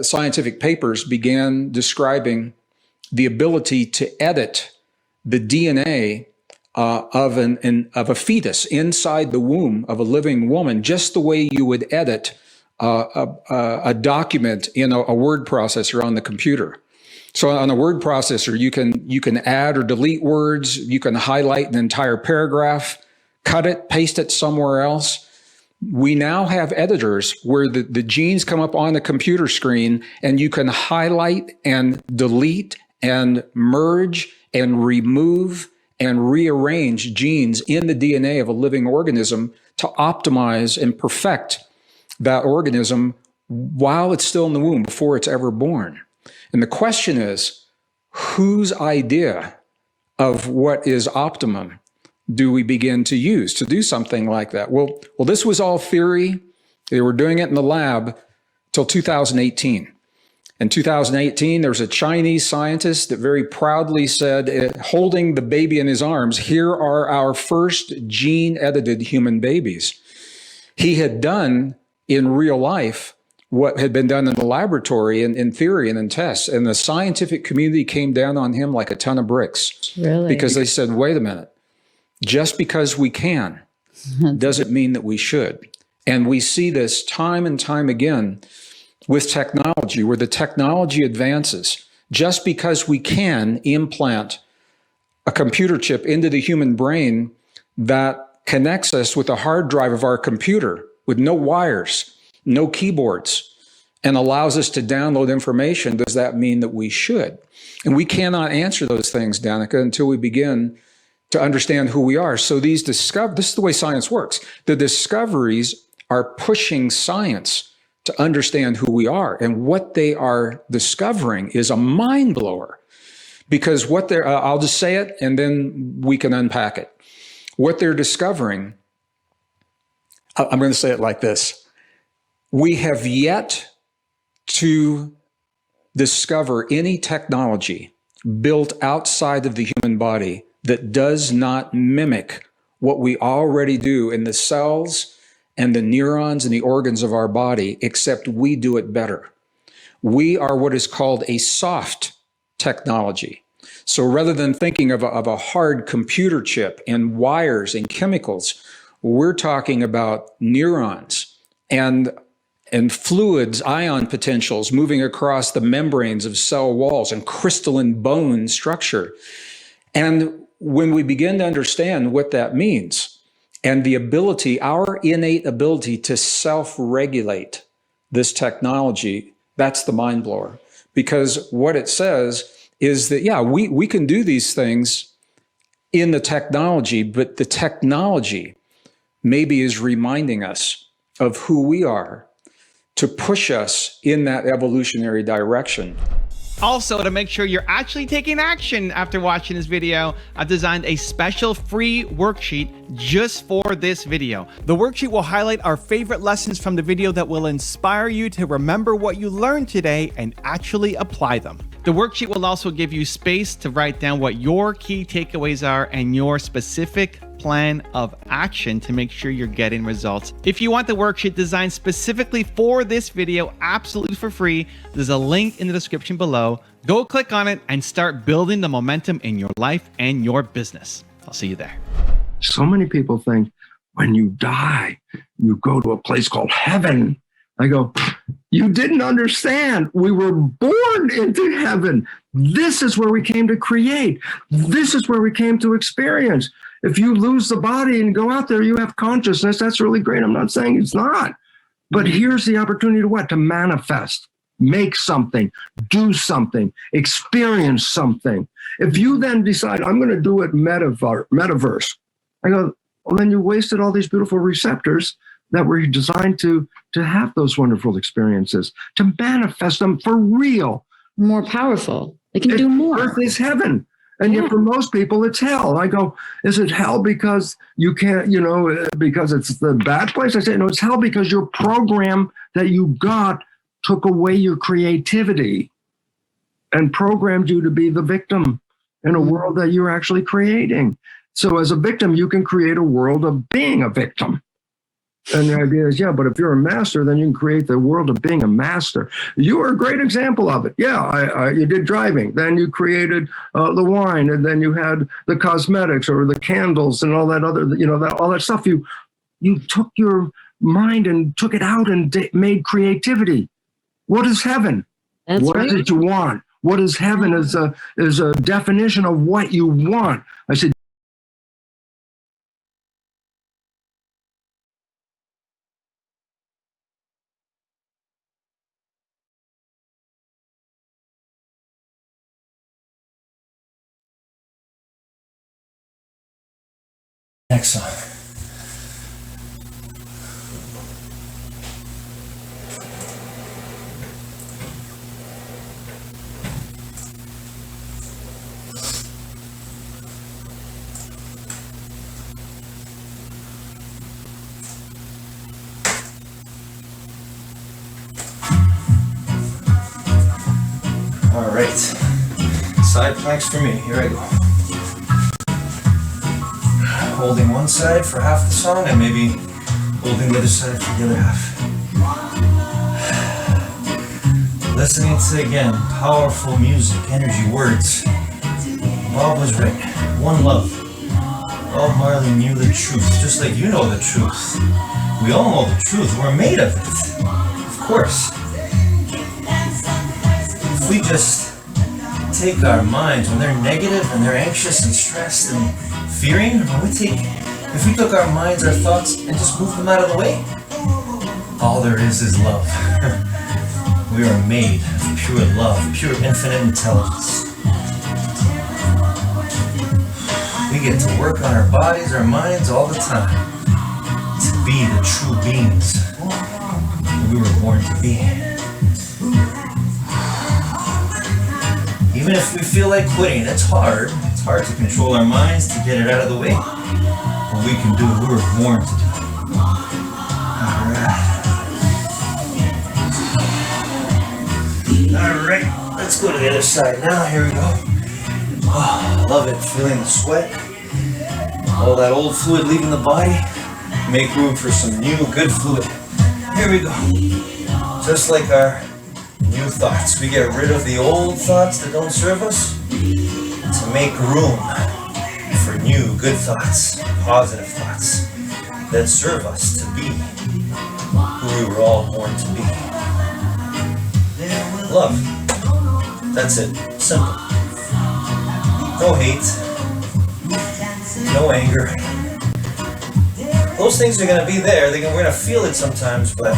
scientific papers began describing the ability to edit the DNA of a fetus inside the womb of a living woman, just the way you would edit a document in a word processor on the computer. So on a word processor, you can add or delete words, you can highlight an entire paragraph, cut it, paste it somewhere else. We now have editors where the genes come up on the computer screen and you can highlight and delete and merge and remove and rearrange genes in the DNA of a living organism to optimize and perfect that organism while it's still in the womb, before it's ever born. And the question is, whose idea of what is optimum do we begin to use to do something like that? Well, this was all theory. They were doing it in the lab till 2018. In 2018, there was a Chinese scientist that very proudly said, holding the baby in his arms, here are our first gene-edited human babies. He had done in real life what had been done in the laboratory in theory and in tests, and the scientific community came down on him like a ton of bricks. Really? Because they said, wait a minute, just because we can doesn't mean that we should. And we see this time and time again with technology, where the technology advances just because we can implant a computer chip into the human brain that connects us with the hard drive of our computer with no wires, no keyboards, and allows us to download information, does that mean that we should? And we cannot answer those things, Danica, until we begin to understand who we are. So this is the way science works. The discoveries are pushing science to understand who we are. And what they are discovering is a mind blower. Because what they're, I'll just say it and then we can unpack it. What they're discovering, I'm going to say it like this. We have yet to discover any technology built outside of the human body that does not mimic what we already do in the cells and the neurons and the organs of our body, except we do it better. We are what is called a soft technology. So rather than thinking of a hard computer chip and wires and chemicals, we're talking about neurons and fluids, ion potentials moving across the membranes of cell walls and crystalline bone structure. And when we begin to understand what that means and the ability, our innate ability to self-regulate this technology, that's the mind blower. Because what it says is that, yeah, we can do these things in the technology, but the technology maybe is reminding us of who we are to push us in that evolutionary direction. Also, to make sure you're actually taking action after watching this video, I've designed a special free worksheet just for this video. The worksheet will highlight our favorite lessons from the video that will inspire you to remember what you learned today and actually apply them. The worksheet will also give you space to write down what your key takeaways are and your specific plan of action to make sure you're getting results. If you want the worksheet designed specifically for this video, absolutely for free, there's a link in the description below. Go click on it and start building the momentum in your life and your business. I'll see you there. So many people think when you die, you go to a place called heaven. I go, you didn't understand. We were born into heaven. This is where we came to create. This is where we came to experience. If you lose the body and go out there, you have consciousness. That's really great. I'm not saying it's not. But here's the opportunity to what? To manifest, make something, do something, experience something. If you then decide, I'm going to do it metaverse, I go, well, then you wasted all these beautiful receptors that were designed to have those wonderful experiences, to manifest them for real. More powerful. They can do more. Earth is heaven. And yet for most people, it's hell. I go, is it hell because you can't, because it's the bad place? I say, no, it's hell because your program that you got took away your creativity and programmed you to be the victim in a world that you're actually creating. So as a victim, you can create a world of being a victim. And the idea is, yeah, but if you're a master, then you can create the world of being a master. You are a great example of it. Yeah, you did driving. Then you created the wine, and then you had the cosmetics or the candles and all that other, all that stuff. You took your mind and took it out and made creativity. What is heaven? What is it you want? What is heaven is a definition of what you want. I said, next song. All right, side planks for me. Here I go. Holding one side for half the song and maybe holding the other side for the other half. Listening to, again, powerful music, energy, words. Bob was right. One love. Bob Marley knew the truth, just like you know the truth. We all know the truth. We're made of it. Of course. If we just take our minds, when they're negative and they're anxious and stressed and fearing, if we took our minds, our thoughts, and just moved them out of the way, all there is love. We are made of pure love, pure infinite intelligence. We get to work on our bodies, our minds all the time to be the true beings that we were born to be. Even if we feel like quitting, it's hard. It's hard to control our minds, to get it out of the way. But we can do what we were born to do. Alright, let's go to the other side now. Here we go. Oh, I love it. Feeling the sweat. All that old fluid leaving the body. Make room for some new, good fluid. Here we go. Just like our new thoughts. We get rid of the old thoughts that don't serve us to make room for new, good thoughts, positive thoughts that serve us to be who we were all born to be. Love. That's it. Simple. No hate. No anger. Those things are going to be there. We're going to feel it sometimes, but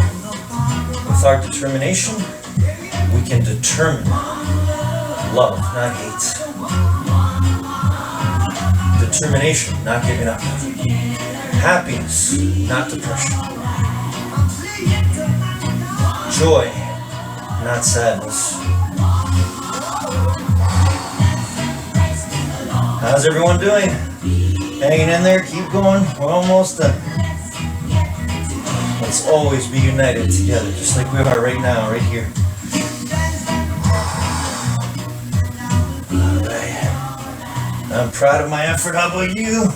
with our determination, we can determine love, not hate. Determination, not giving up. Happiness, not depression. Joy, not sadness. How's everyone doing? Hanging in there, keep going. We're almost done. Let's always be united together, just like we are right now, right here. Alright. I'm proud of my effort. How about you?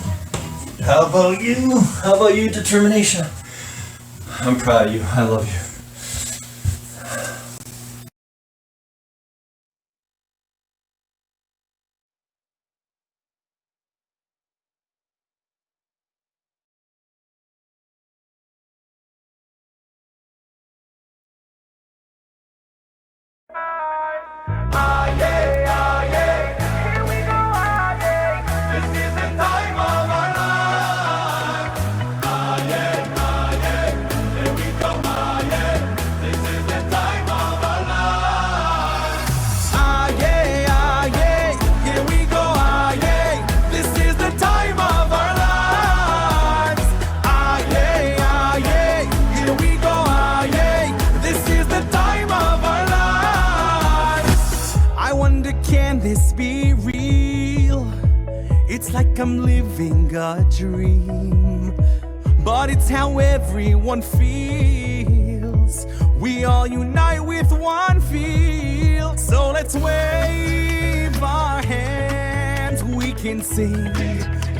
How about you? How about you, determination? I'm proud of you. I love you. I'm living a dream, but it's how everyone feels. We all unite with one feel. So let's wave our hands. We can sing,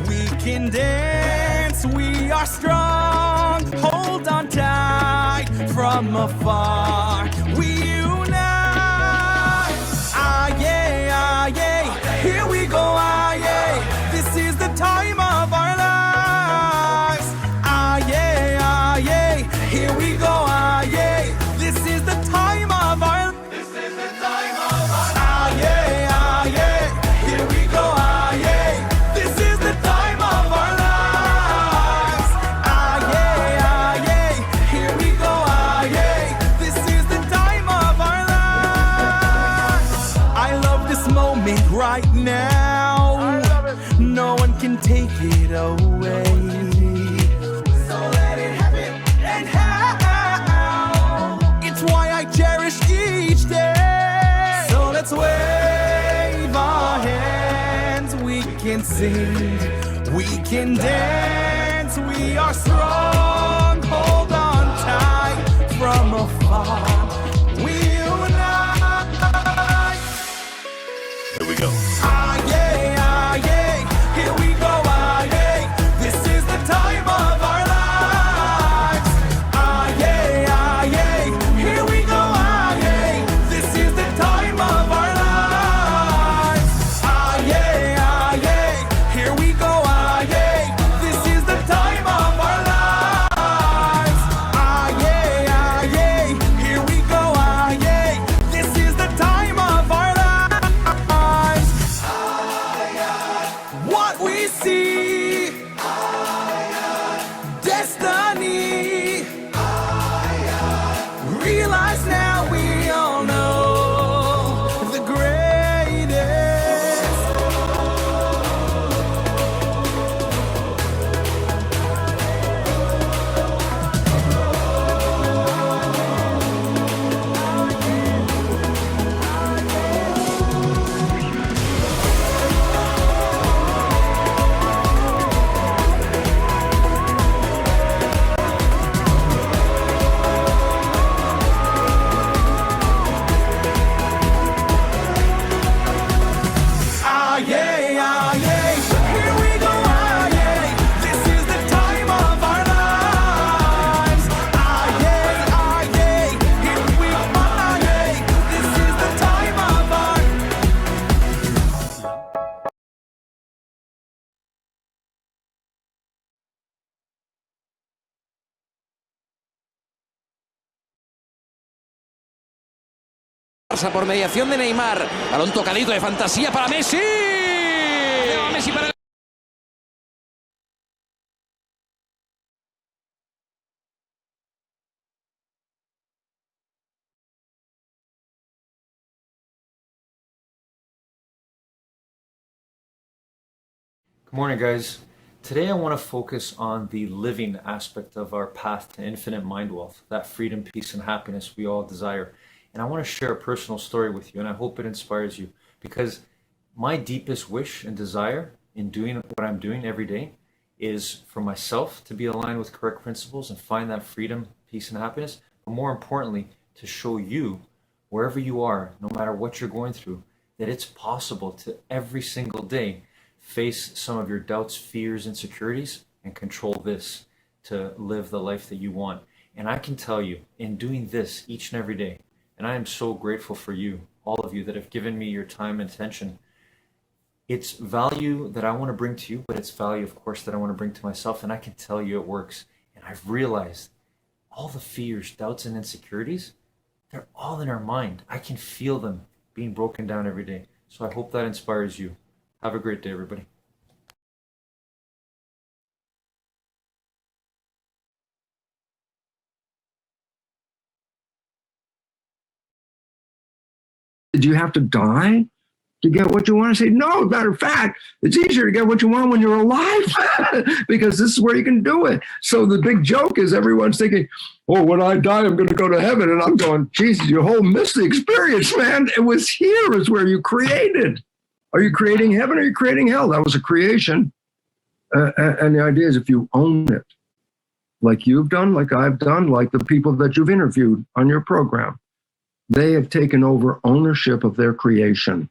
we can dance. We are strong, hold on tight. From afar we unite. Ah yeah, ah yeah, here we go, ah yeah. This is the time of our lives. Ah yeah, ah yeah, here we go, ah yeah. This is the time of our. This is the time of our. Ah yeah, ah yeah, here we go, ah yeah. This is the time of our lives. Ah yeah, ah yeah, here we go, ah yeah. This is the time of our lives. I love this moment right now. No one can take it away. So let it happen and how. It's why I cherish each day. So let's wave our hands. We can sing, we can dance. We are strong, hold on tight. From afar we unite. Here we go. Ah yeah, ah yeah. Here we go, ah yeah. This is the time of our lives. Ah yeah, ah yeah. Here we go, ah yeah. This is the time of our lives. Ah yeah, ah yeah. Here we go, ah yeah. This is the time of our lives. Ah yeah, ah yeah. Here we see destiny. Realize now we all know the greatest. Por mediación de Neymar. Balón tocadito de fantasía para Messi. Messi para el... Good morning, guys. Today I want to focus on the living aspect of our path to infinite mind wealth, that freedom, peace, and happiness we all desire. And I want to share a personal story with you, and I hope it inspires you, because my deepest wish and desire in doing what I'm doing every day is for myself to be aligned with correct principles and find that freedom, peace, and happiness, but more importantly, to show you, wherever you are, no matter what you're going through, that it's possible to every single day face some of your doubts, fears, insecurities, and control this to live the life that you want. And I can tell you, in doing this each and every day, and I am so grateful for you, all of you that have given me your time and attention. It's value that I want to bring to you, but it's value, of course, that I want to bring to myself. And I can tell you it works. And I've realized all the fears, doubts, and insecurities, they're all in our mind. I can feel them being broken down every day. So I hope that inspires you. Have a great day, everybody. Did you have to die to get what you want? I say, no, matter of fact, it's easier to get what you want when you're alive because this is where you can do it. So the big joke is everyone's thinking, oh, when I die, I'm going to go to heaven. And I'm going, Jesus, your whole missed the experience, man. It was here is where you created. Are you creating heaven or are you creating hell? That was a creation. And the idea is if you own it, like you've done, like I've done, like the people that you've interviewed on your program, they have taken over ownership of their creation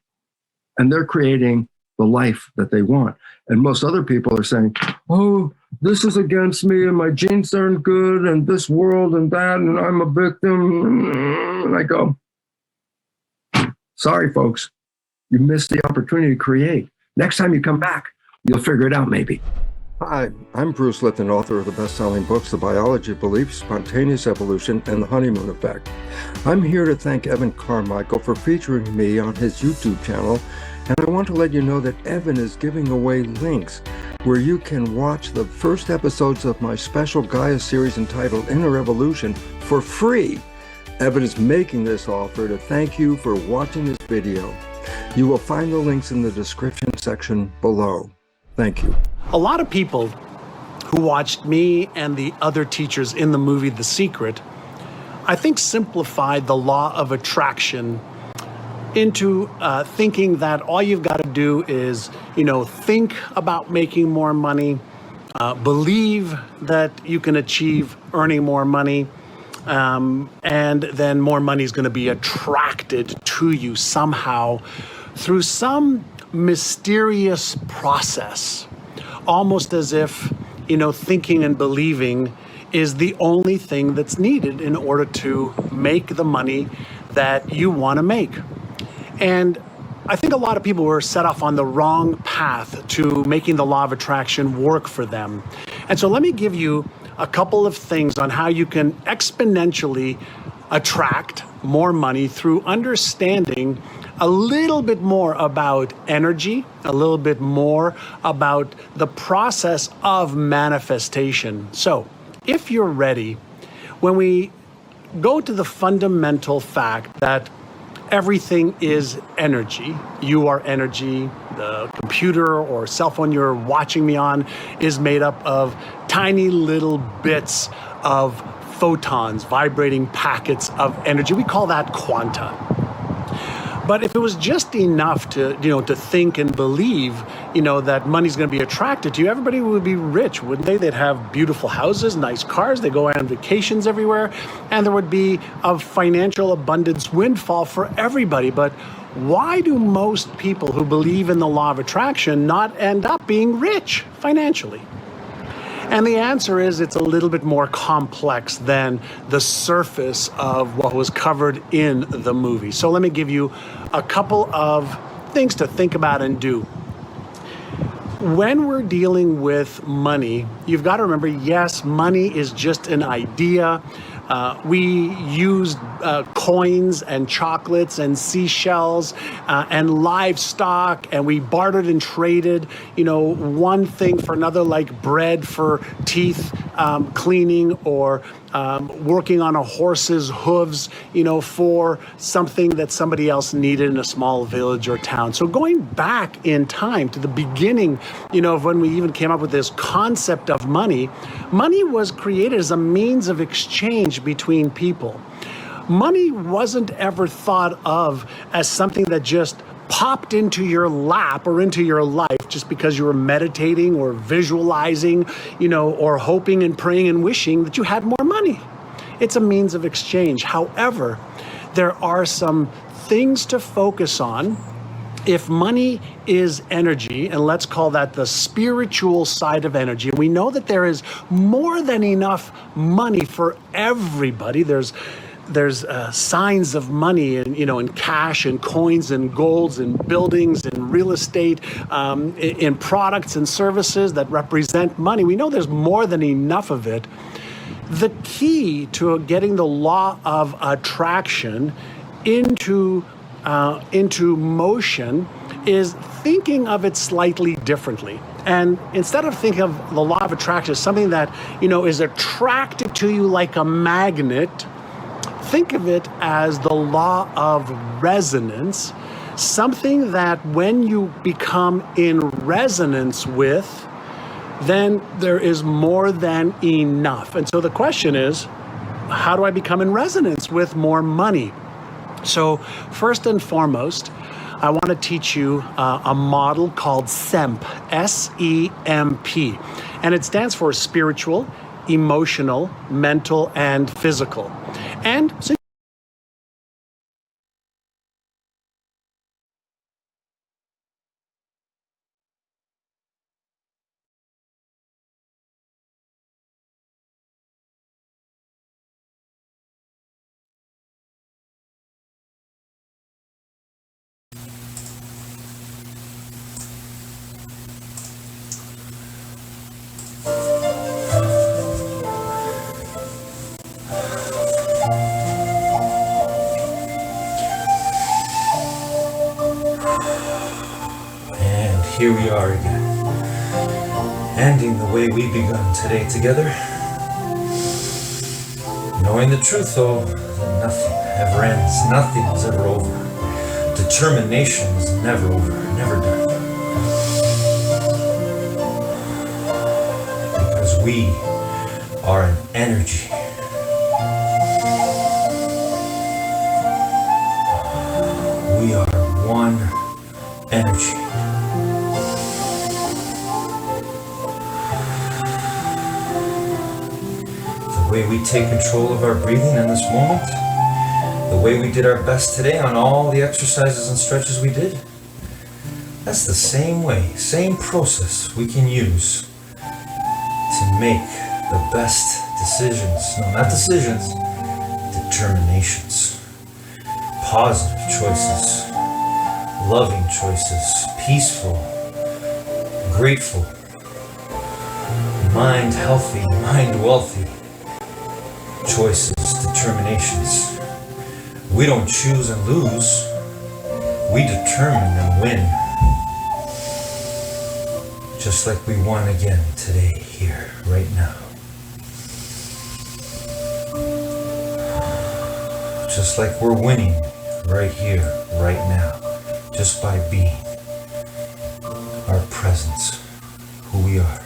and they're creating the life that they want. And most other people are saying, oh, this is against me and my genes aren't good and this world and that and I'm a victim. And I go, sorry, folks, you missed the opportunity to create. Next time you come back, you'll figure it out maybe. Hi, I'm Bruce Lipton, author of the best-selling books, The Biology of Belief, Spontaneous Evolution, and The Honeymoon Effect. I'm here to thank Evan Carmichael for featuring me on his YouTube channel, and I want to let you know that Evan is giving away links where you can watch the first episodes of my special Gaia series entitled Inner Evolution for free. Evan is making this offer to thank you for watching this video. You will find the links in the description section below. Thank you. A lot of people who watched me and the other teachers in the movie The Secret, I think simplified the law of attraction into thinking that all you've got to do is, think about making more money, believe that you can achieve earning more money, and then more money is going to be attracted to you somehow through some mysterious process. Almost as if, thinking and believing is the only thing that's needed in order to make the money that you want to make. And I think a lot of people were set off on the wrong path to making the law of attraction work for them. And so let me give you a couple of things on how you can exponentially attract more money through understanding a little bit more about energy, a little bit more about the process of manifestation. So, if you're ready, when we go to the fundamental fact that everything is energy, you are energy, the computer or cell phone you're watching me on is made up of tiny little bits of photons, vibrating packets of energy. We call that quanta. But if it was just enough to, to think and believe, that money's going to be attracted to you, everybody would be rich, wouldn't they? They'd have beautiful houses, nice cars, they go on vacations everywhere, and there would be a financial abundance windfall for everybody. But why do most people who believe in the law of attraction not end up being rich financially? And the answer is it's a little bit more complex than the surface of what was covered in the movie. So let me give you a couple of things to think about and do. When we're dealing with money, you've got to remember, yes, money is just an idea. We used coins and chocolates and seashells and livestock, and we bartered and traded, one thing for another, like bread for teeth cleaning, or working on a horse's hooves, for something that somebody else needed in a small village or town. So going back in time to the beginning, of when we even came up with this concept of money, money was created as a means of exchange between people. Money wasn't ever thought of as something that just popped into your lap or into your life just because you were meditating or visualizing, or hoping and praying and wishing that you had more money. It's a means of exchange. However, there are some things to focus on. If money is energy, and let's call that the spiritual side of energy, we know that there is more than enough money for everybody. There's signs of money in cash and coins and golds and buildings and real estate, in products and services that represent money. We know there's more than enough of it. The key to getting the law of attraction into motion is thinking of it slightly differently. And instead of thinking of the law of attraction as something that, is attracted to you like a magnet, think of it as the law of resonance, something that when you become in resonance with, then there is more than enough. And so the question is, how do I become in resonance with more money? So first and foremost, I want to teach you a model called SEMP, S-E-M-P. And it stands for spiritual, emotional, mental, and physical. And so here we are again, ending the way we begun today together, knowing the truth though, that nothing ever ends, nothing is ever over. Determination is never over, never done. Because we are an energy. We are one energy. The way we take control of our breathing in this moment, the way we did our best today on all the exercises and stretches we did, that's the same way, same process we can use to make the best decisions. No, not decisions, determinations. Positive choices, loving choices, peaceful, grateful, mind healthy, mind wealthy choices, determinations. We don't choose and lose. We determine and win. Just like we won again today, here, right now. Just like we're winning right here, right now, just by being our presence, who we are.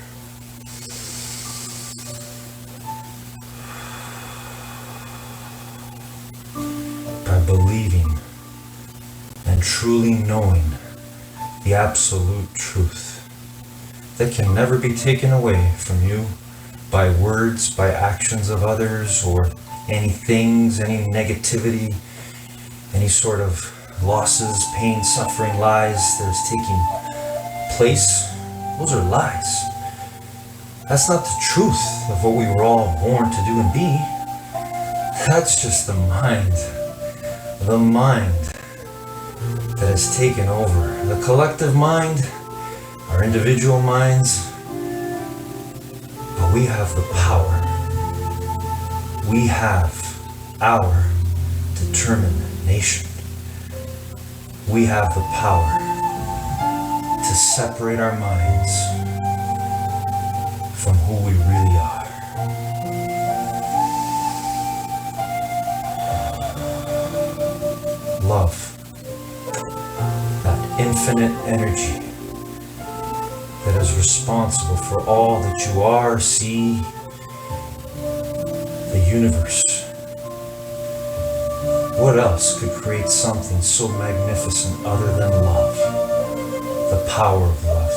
By believing and truly knowing the absolute truth that can never be taken away from you by words, by actions of others, or any things, any negativity, any sort of losses, pain, suffering, lies that is taking place. Those are lies. That's not the truth of what we were all born to do and be. That's just the mind that has taken over. The collective mind, our individual minds, but we have the power. We have our determination. We have the power to separate our minds from who we really are. Love, that infinite energy that is responsible for all that you are, see, the universe. What else could create something so magnificent other than love? The power of love.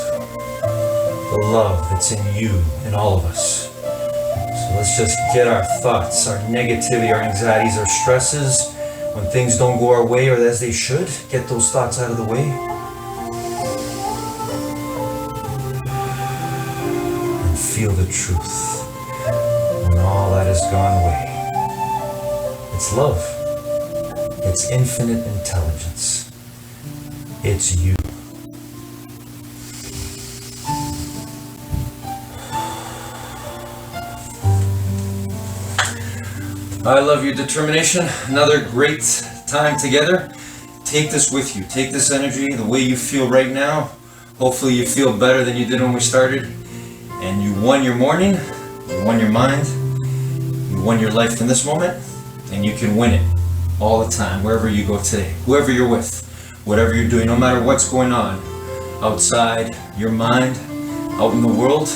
The love that's in you, in all of us. So let's just get our thoughts, our negativity, our anxieties, our stresses, when things don't go our way or as they should, get those thoughts out of the way. And feel the truth when all that has gone away. It's love. It's infinite intelligence. It's you. I love your determination. Another great time together. Take this with you. Take this energy, the way you feel right now. Hopefully you feel better than you did when we started. And you won your morning. You won your mind. You won your life in this moment. And you can win it all the time, wherever you go today. Whoever you're with, whatever you're doing, no matter what's going on outside your mind, out in the world,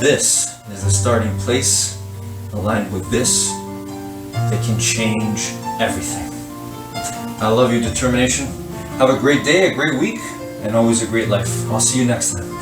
this is the starting place, aligned with this, that can change everything. I love your determination. Have a great day, a great week, and always a great life. I'll see you next time.